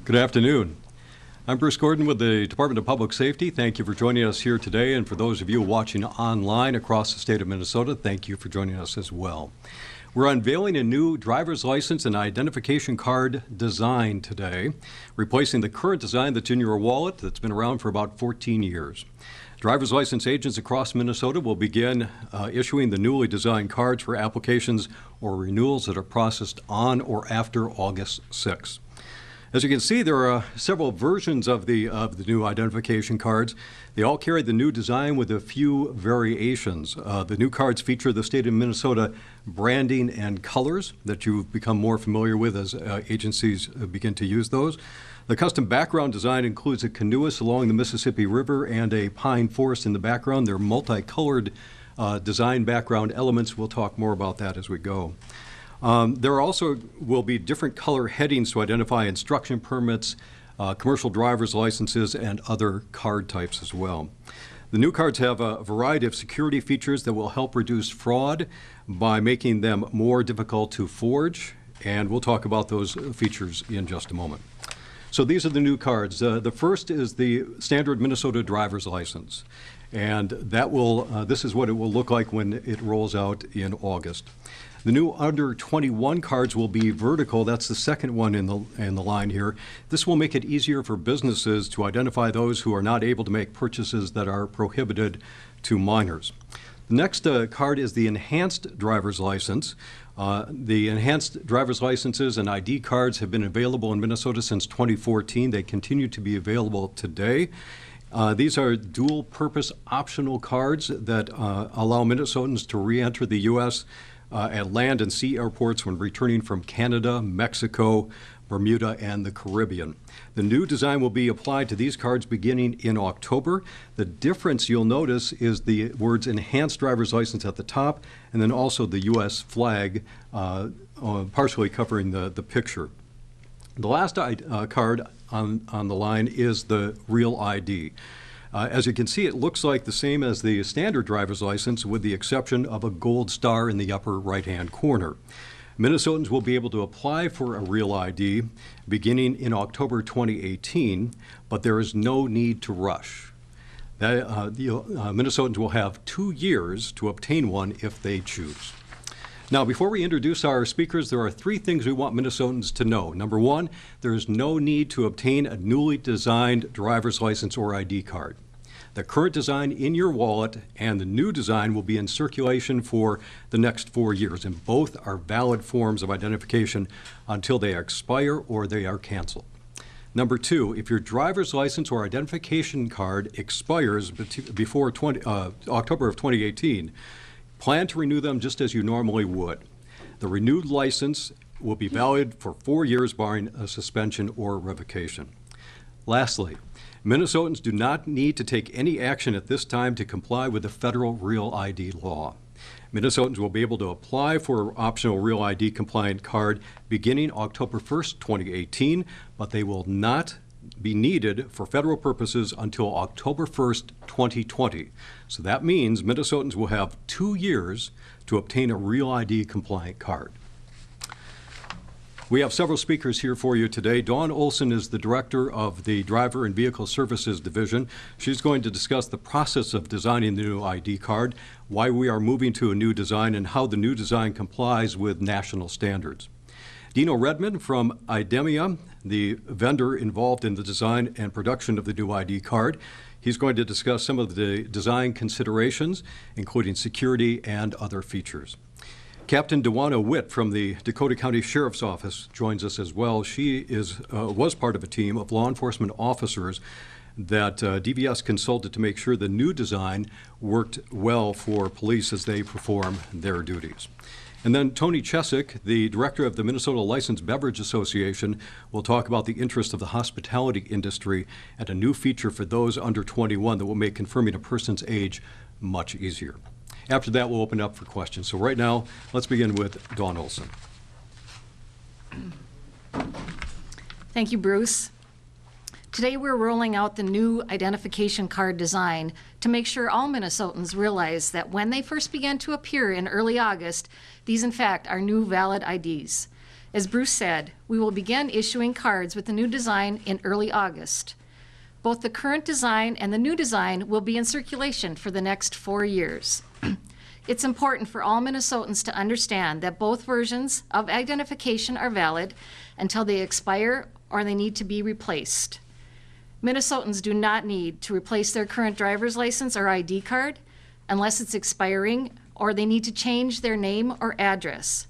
Good afternoon. I'm Bruce Gordon with the Department of Public Safety. Thank you for joining us here today. And for those of you watching online across the state of Minnesota, thank you for joining us as well. We're unveiling a new driver's license and identification card design today, replacing the current design that's in your wallet that's been around for about 14 years. Driver's license agents across Minnesota will begin issuing the newly designed cards for applications or renewals that are processed on or after August 6th. As you can see, there are several versions of the new identification cards. They all carry the new design with a few variations. The new cards feature the state of Minnesota branding and colors that you've become more familiar with as agencies begin to use those. The custom background design includes a canoeist along the Mississippi River and a pine forest in the background. They're multicolored design background elements. We'll talk more about that as we go. There also will be different color headings to identify instruction permits, commercial driver's licenses, and other card types as well. The new cards have a variety of security features that will help reduce fraud by making them more difficult to forge, and we'll talk about those features in just a moment. So these are the new cards. The first is the standard Minnesota driver's license, and this is what it will look like when it rolls out in August. The new under 21 cards will be vertical. That's the second one in the line here. This will make it easier for businesses to identify those who are not able to make purchases that are prohibited to minors. The next card is the enhanced driver's license. The enhanced driver's licenses and ID cards have been available in Minnesota since 2014. They continue to be available today. These are dual-purpose optional cards that allow Minnesotans to re-enter the U.S. At land and sea airports when returning from Canada, Mexico, Bermuda, and the Caribbean. The new design will be applied to these cards beginning in October. The difference you'll notice is the words enhanced driver's license at the top, and then also the U.S. flag partially covering the picture. The last card on the line is the Real ID. As you can see, it looks like the same as the standard driver's license with the exception of a gold star in the upper right-hand corner. Minnesotans will be able to apply for a Real ID beginning in October 2018, but there is no need to rush. Minnesotans will have 2 years to obtain one if they choose. Now, before we introduce our speakers, there are 3 things we want Minnesotans to know. Number 1, there is no need to obtain a newly designed driver's license or ID card. The current design in your wallet and the new design will be in circulation for the next 4 years, and both are valid forms of identification until they expire or they are canceled. Number 2, if your driver's license or identification card expires before October of 2018, plan to renew them just as you normally would. The renewed license will be valid for 4 years barring a suspension or revocation. Lastly, Minnesotans do not need to take any action at this time to comply with the federal Real ID law. Minnesotans will be able to apply for an optional Real ID compliant card beginning October 1st, 2018, but they will not be needed for federal purposes until October 1st, 2020. So that means Minnesotans will have 2 years to obtain a Real ID compliant card. We have several speakers here for you today. Dawn Olson is the director of the Driver and Vehicle Services Division. She's going to discuss the process of designing the new ID card, why we are moving to a new design, and how the new design complies with national standards. Dino Redmond from IDEMIA, the vendor involved in the design and production of the new ID card. He's going to discuss some of the design considerations, including security and other features. Captain Dewana Witt from the Dakota County Sheriff's Office joins us as well. She was part of a team of law enforcement officers that DVS consulted to make sure the new design worked well for police as they perform their duties. And then Tony Chesick, the director of the Minnesota Licensed Beverage Association, will talk about the interest of the hospitality industry and a new feature for those under 21 that will make confirming a person's age much easier. After that, we'll open up for questions. So right now, let's begin with Dawn Olson. Thank you, Bruce. Today we're rolling out the new identification card design to make sure all Minnesotans realize that when they first began to appear in early August, these in fact are new valid IDs. As Bruce said, we will begin issuing cards with the new design in early August. Both the current design and the new design will be in circulation for the next 4 years. It's important for all Minnesotans to understand that both versions of identification are valid until they expire or they need to be replaced. Minnesotans do not need to replace their current driver's license or ID card unless it's expiring or they need to change their name or address.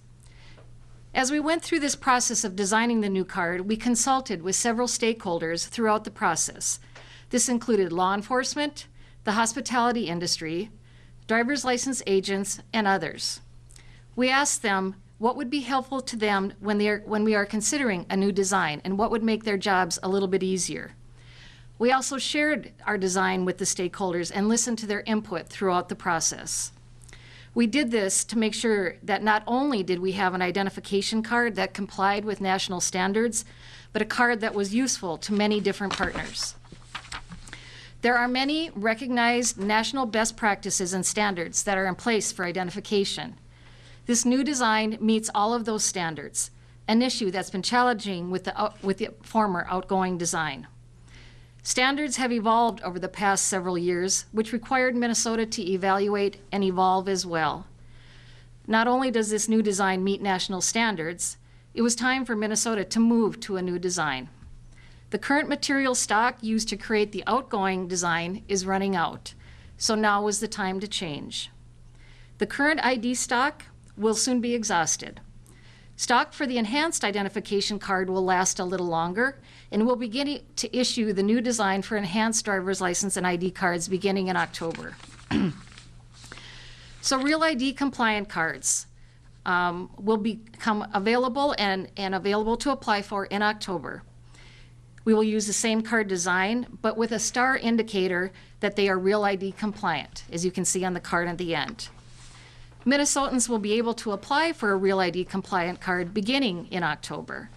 As we went through this process of designing the new card, we consulted with several stakeholders throughout the process. This included law enforcement, the hospitality industry, driver's license agents, and others. We asked them what would be helpful to them when we are considering a new design and what would make their jobs a little bit easier. We also shared our design with the stakeholders and listened to their input throughout the process. We did this to make sure that not only did we have an identification card that complied with national standards, but a card that was useful to many different partners. There are many recognized national best practices and standards that are in place for identification. This new design meets all of those standards, an issue that's been challenging with the former outgoing design. Standards have evolved over the past several years, which required Minnesota to evaluate and evolve as well. Not only does this new design meet national standards, it was time for Minnesota to move to a new design. The current material stock used to create the outgoing design is running out, so now is the time to change. The current ID stock will soon be exhausted. Stock for the enhanced identification card will last a little longer, and we'll begin to issue the new design for enhanced driver's license and ID cards beginning in October. So Real ID compliant cards will become available and available to apply for in October. We will use the same card design, but with a star indicator that they are Real ID compliant, as you can see on the card at the end. Minnesotans will be able to apply for a Real ID compliant card beginning in October.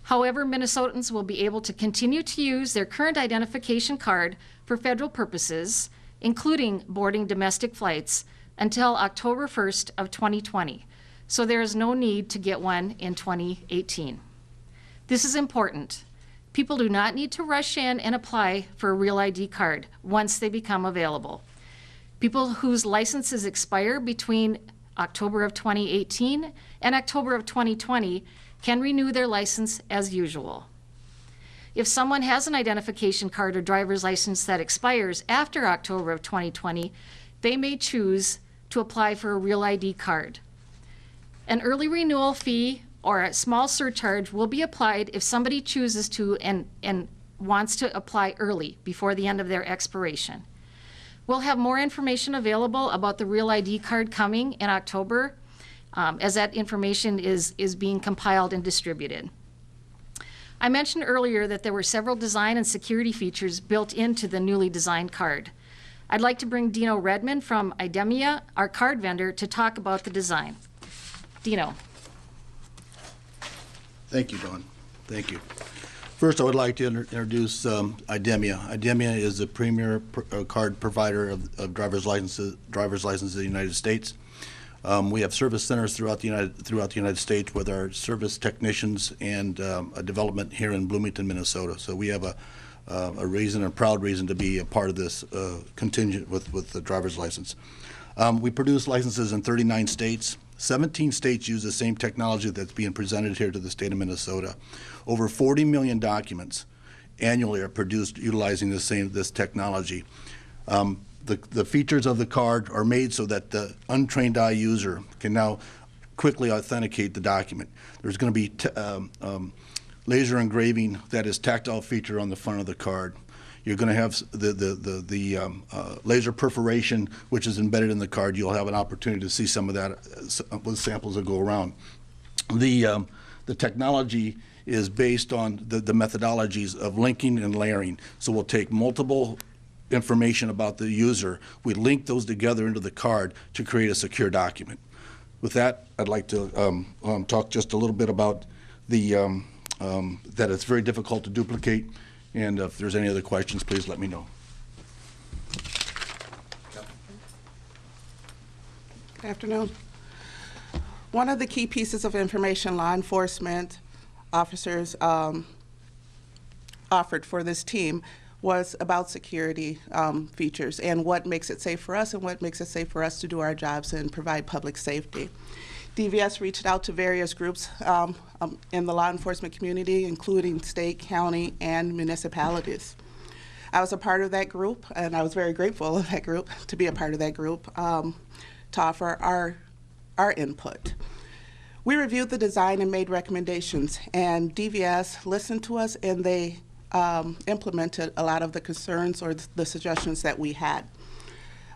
However, Minnesotans will be able to continue to use their current identification card for federal purposes, including boarding domestic flights, until October 1st of 2020. So there is no need to get one in 2018. This is important. People do not need to rush in and apply for a Real ID card once they become available. People whose licenses expire between October of 2018 and October of 2020 can renew their license as usual. If someone has an identification card or driver's license that expires after October of 2020, they may choose to apply for a Real ID card. An early renewal fee or a small surcharge will be applied if somebody chooses to and wants to apply early before the end of their expiration. We'll have more information available about the Real ID card coming in October as that information is being compiled and distributed. I mentioned earlier that there were several design and security features built into the newly designed card. I'd like to bring Dino Redmond from Idemia, our card vendor, to talk about the design. Dino. Thank you, Dawn. Thank you. First, I would like to introduce Idemia. Idemia is the premier card provider of driver's licenses in the United States. We have service centers throughout the United States with our service technicians and a development here in Bloomington, Minnesota. So we have a reason, a proud reason, to be a part of this contingent with the driver's license. We produce licenses in 39 states. 17 states use the same technology that's being presented here to the state of Minnesota. Over 40 million documents annually are produced utilizing this technology. The features of the card are made so that the untrained eye user can now quickly authenticate the document. There's going to be laser engraving that is tactile feature on the front of the card. You're going to have the laser perforation, which is embedded in the card. You'll have an opportunity to see some of that with samples that go around. The technology is based on the methodologies of linking and layering. So we'll take multiple information about the user. We link those together into the card to create a secure document. With that, I'd like to talk just a little bit about that it's very difficult to duplicate. And if there's any other questions, please let me know. Good afternoon. One of the key pieces of information law enforcement officers offered for this team was about security features and what makes it safe for us and what makes it safe for us to do our jobs and provide public safety. DVS reached out to various groups in the law enforcement community, including state, county, and municipalities. I was a part of that group, and I was very grateful of that group, to be a part of that group, to offer our input. We reviewed the design and made recommendations, and DVS listened to us, and they implemented a lot of the concerns or the suggestions that we had.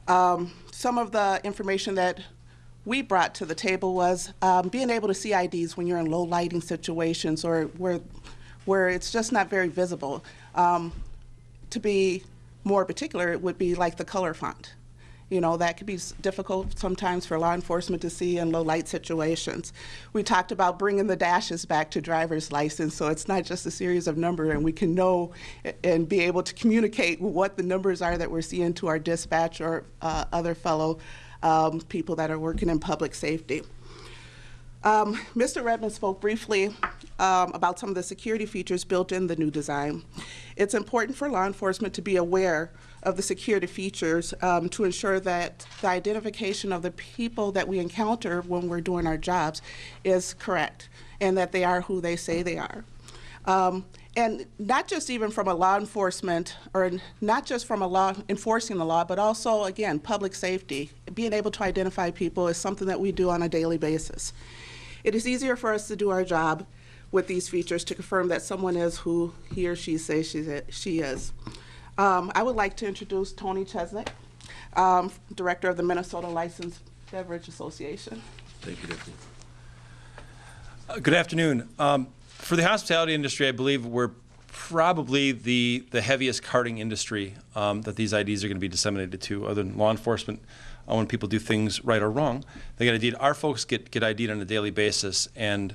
Some of the information that we brought to the table was being able to see IDs when you're in low lighting situations or where it's just not very visible. To be more particular, it would be like the color font. You know, that could be difficult sometimes for law enforcement to see in low light situations. We talked about bringing the dashes back to driver's license, so it's not just a series of numbers, and we can know and be able to communicate what the numbers are that we're seeing to our dispatch or other fellow people that are working in public safety. Mr. Redmond spoke briefly about some of the security features built in the new design. It's important for law enforcement to be aware of the security features to ensure that the identification of the people that we encounter when we're doing our jobs is correct and that they are who they say they are. And not just even from a law enforcement, or not just from a law enforcing the law, but also, again, public safety. Being able to identify people is something that we do on a daily basis. It is easier for us to do our job with these features to confirm that someone is who he or she says she is. I would like to introduce Tony Chesnick, Director of the Minnesota Licensed Beverage Association. Thank you, Deputy. Good afternoon. For the hospitality industry, I believe we're probably the heaviest carding industry that these IDs are going to be disseminated to, other than law enforcement. When people do things right or wrong, they get ID'd. Our folks get ID'd on a daily basis, and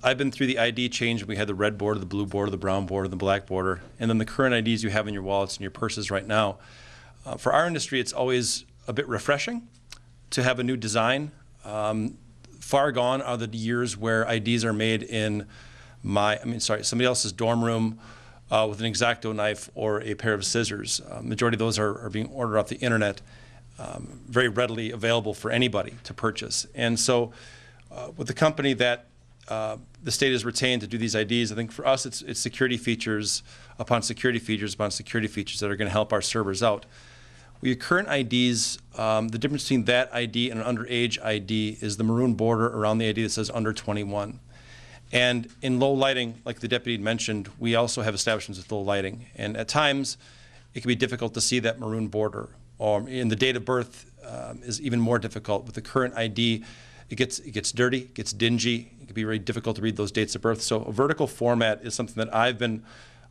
I've been through the ID change. We had the red border, the blue border, the brown border, the black border, and then the current IDs you have in your wallets and your purses right now. For our industry, it's always a bit refreshing to have a new design. Far gone are the years where IDs are made in somebody else's dorm room with an X-Acto knife or a pair of scissors. Majority of those are being ordered off the internet, very readily available for anybody to purchase. And so with the company that the state has retained to do these IDs, I think for us it's security features upon security features upon security features that are going to help our servers out. With current IDs, the difference between that ID and an underage ID is the maroon border around the ID that says under 21. And in low lighting, like the deputy mentioned, we also have establishments with low lighting. And at times, it can be difficult to see that maroon border. Or in the date of birth is even more difficult. With the current ID, it gets dirty, it gets dingy. It can be very difficult to read those dates of birth. So a vertical format is something that I've been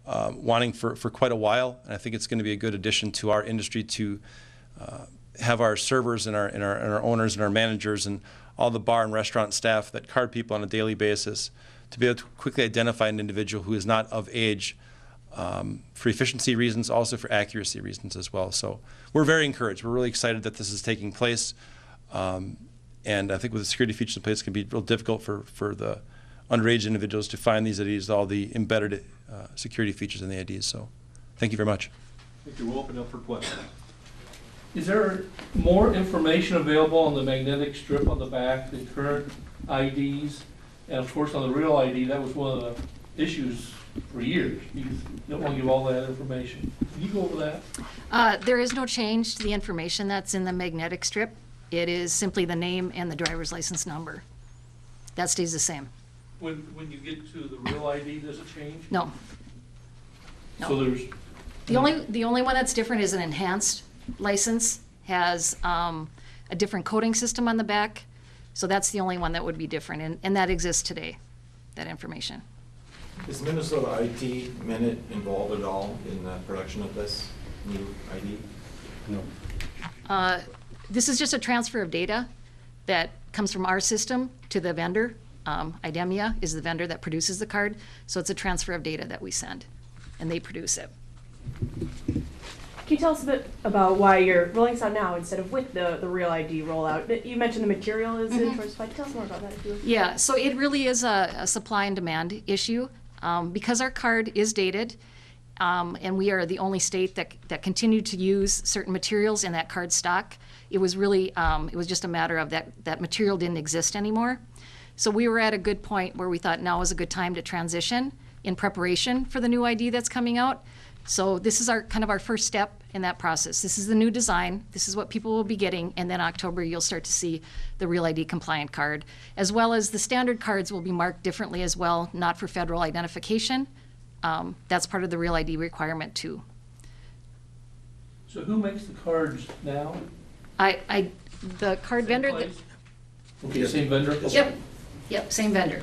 wanting for quite a while, and I think it's going to be a good addition to our industry to have our servers and our owners and our managers and all the bar and restaurant staff that card people on a daily basis to be able to quickly identify an individual who is not of age for efficiency reasons, also for accuracy reasons as well. So we're very encouraged. We're really excited that this is taking place, and I think with the security features in place, it can be real difficult for the underage individuals to find these IDs, all the embedded security features in the IDs. So thank you very much. Thank you. We'll open up for questions. Is there more information available on the magnetic strip on the back, the current IDs? And of course on the real ID, that was one of the issues for years. You don't want to give all that information. Can you go over that? There is no change to the information that's in the magnetic strip. It is simply the name and the driver's license number. That stays the same. When you get to the real ID, does it change? No. So there's The only one that's different is an enhanced license, has a different coding system on the back. So that's the only one that would be different, and that exists today, that information. Is Minnesota IT Minute involved at all in the production of this new ID? No. This is just a transfer of data that comes from our system to the vendor. IDEMIA is the vendor that produces the card, so it's a transfer of data that we send, and they produce it. Can you tell us a bit about why you're rolling this out now instead of with the Real ID rollout? You mentioned the material is in short supply. Tell us more about that if you would. Yeah, so it really is a supply and demand issue. Because our card is dated, and we are the only state that continued to use certain materials in that card stock, it was really, it was just a matter of that material didn't exist anymore. So we were at a good point where we thought now was a good time to transition in preparation for the new ID that's coming out. So this is kind of our first step in that process. This is the new design. This is what people will be getting. And then October, you'll start to see the Real ID compliant card, as well as the standard cards will be marked differently as well, not for federal identification. That's part of the Real ID requirement too. So who makes the cards now? The card vendor. Same place? Okay, same vendor? Yep, same vendor.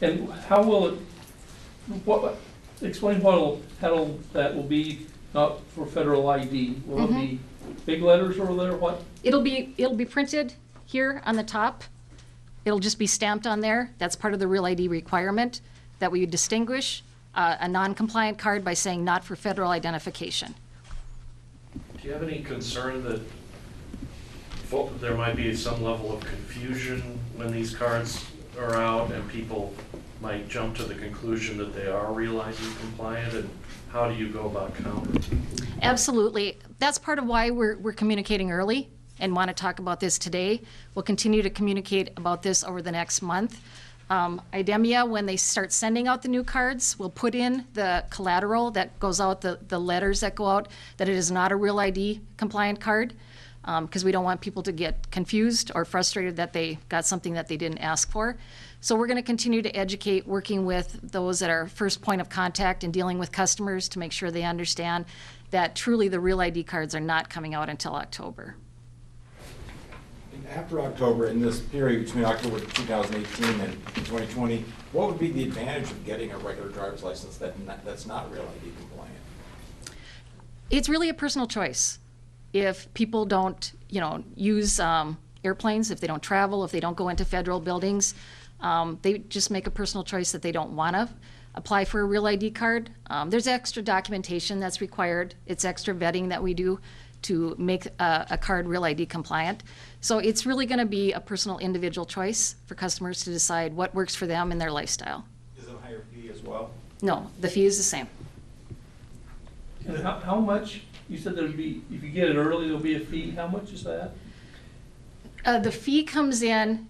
And how will it, explain how that will be not for federal ID? Will it be big letters over there, what? It'll be printed here on the top. It'll just be stamped on there. That's part of the Real ID requirement, that we distinguish a non-compliant card by saying not for federal identification. Do you have any concern that there might be some level of confusion when these cards are out and people might jump to the conclusion that they are Real ID compliant, and how do you go about countering? Absolutely. That's part of why we're communicating early and want to talk about this today. We'll continue to communicate about this over the next month. IDEMIA, when they start sending out the new cards, will put in the collateral that goes out, the letters that go out, that it is not a Real ID compliant card, because we don't want people to get confused or frustrated that they got something that they didn't ask for. So we're going to continue to educate, working with those that are first point of contact and dealing with customers to make sure they understand that truly the Real ID cards are not coming out until October. After October, in this period between October 2018 and 2020, what would be the advantage of getting a regular driver's license that's not Real ID compliant? It's really a personal choice. If people don't, use airplanes, if they don't travel, if they don't go into federal buildings, they just make a personal choice that they don't want to apply for a Real ID card. There's extra documentation that's required. It's extra vetting that we do to make a card Real ID compliant. So it's really going to be a personal individual choice for customers to decide what works for them in their lifestyle. Is it a higher fee as well? No, the fee is the same. And how much, you said there'd be, if you get it early, there'll be a fee. How much is that? The fee comes in.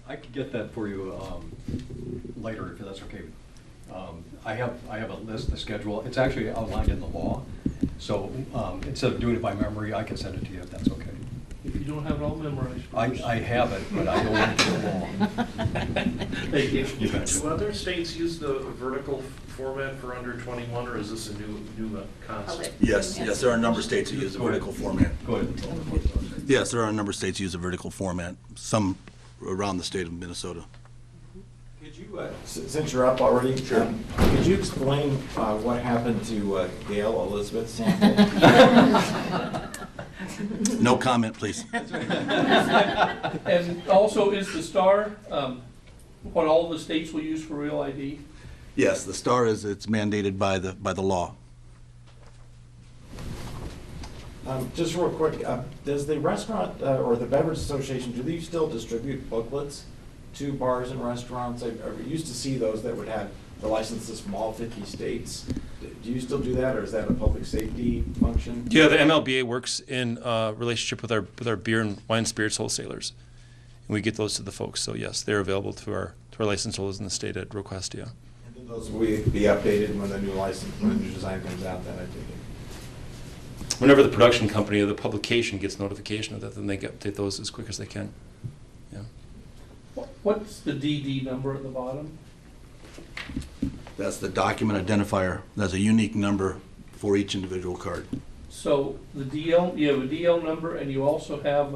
I could get that for you later, if that's okay. I have a list, the schedule. It's actually outlined in the law. So instead of doing it by memory, I can send it to you if that's okay. If you don't have it all memorized. I have it, but I don't want it too long. Thank you. You bet. Do other states use the vertical format for under 21, or is this a new concept? Yes, there are a number of states that use a vertical format. Go ahead. Yes, there are a number of states that use a vertical format, some around the state of Minnesota. Could you, since you're up already, Sure. Could you explain what happened to Gail Elizabeth Sample? No comment, please. And also, is the star what all the states will use for Real ID? Yes, the star it's mandated by the law. Just real quick, does the restaurant or the Beverage Association, do they still distribute booklets to bars and restaurants? I used to see those that would have the licenses from all 50 states. Do you still do that, or is that a public safety function? Yeah, the MLBA works in relationship with our beer and wine spirits wholesalers, and we get those to the folks. So yes, they're available to our license holders in the state at request. Yeah. And then those will be updated when the new license, when the new design comes out. Then I take it. Whenever the production company or the publication gets notification of that, then they update those as quick as they can. Yeah. What's the DD number at the bottom? That's the document identifier. That's a unique number for each individual card. So the DL, you have a DL number and you also have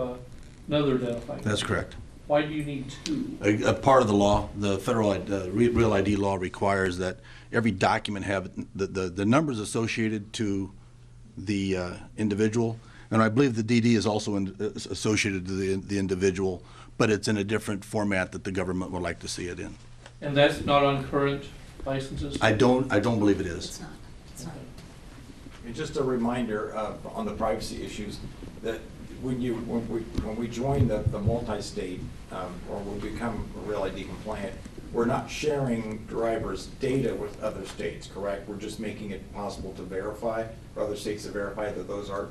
another identifying. That's correct. Why do you need two? A part of the law, the federal Real ID law requires that every document have the numbers associated to the individual, and I believe the DD is also associated to the individual, but it's in a different format that the government would like to see it in. And that's not on current licenses? I don't believe it is. It's not. And just a reminder on the privacy issues, that when we join the multi-state, or we become Real ID compliant, we're not sharing drivers' data with other states, correct? We're just making it possible to verify, for other states to verify that those are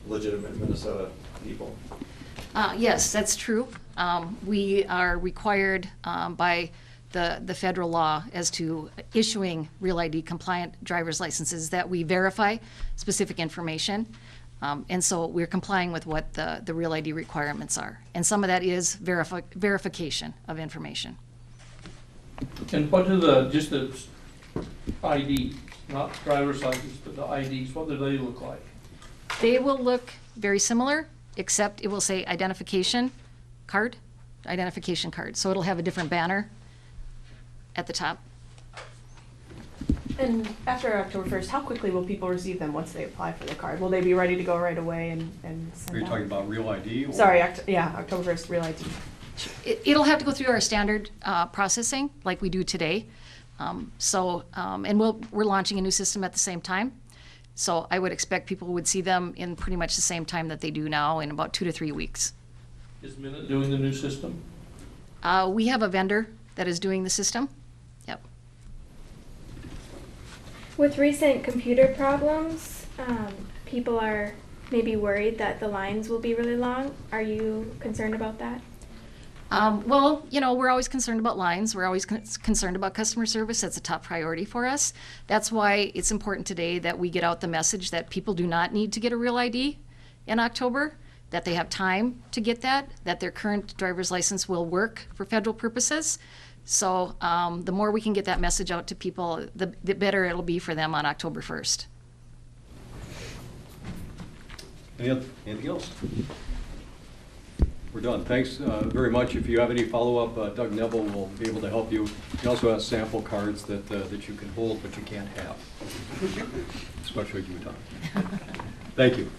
legitimate Minnesota people. Yes, that's true. We are required by the federal law as to issuing Real ID compliant driver's licenses that we verify specific information. And so we're complying with what the Real ID requirements are. And some of that is verification of information. And what do just the ID, not driver's license, but the IDs, what do they look like? They will look very similar, except it will say identification card. So it'll have a different banner at the top. And after October 1st, how quickly will people receive them once they apply for the card? Will they be ready to go right away and send Are you out? talking about Real ID? Or? Sorry, October 1st, Real ID. It'll have to go through our standard processing like we do today. And we're launching a new system at the same time. So I would expect people would see them in pretty much the same time that they do now, in about 2 to 3 weeks. Is Minute doing the new system? We have a vendor that is doing the system. Yep. With recent computer problems, people are maybe worried that the lines will be really long. Are you concerned about that? Well, we're always concerned about lines. We're always concerned about customer service. That's a top priority for us. That's why it's important today that we get out the message that people do not need to get a Real ID in October, that they have time to get that their current driver's license will work for federal purposes. So the more we can get that message out to people, the better it'll be for them on October 1st. Anything else? We're done. Thanks very much. If you have any follow-up, Doug Neville will be able to help you. He also has sample cards that you can hold, but you can't have, especially Utah. Thank you.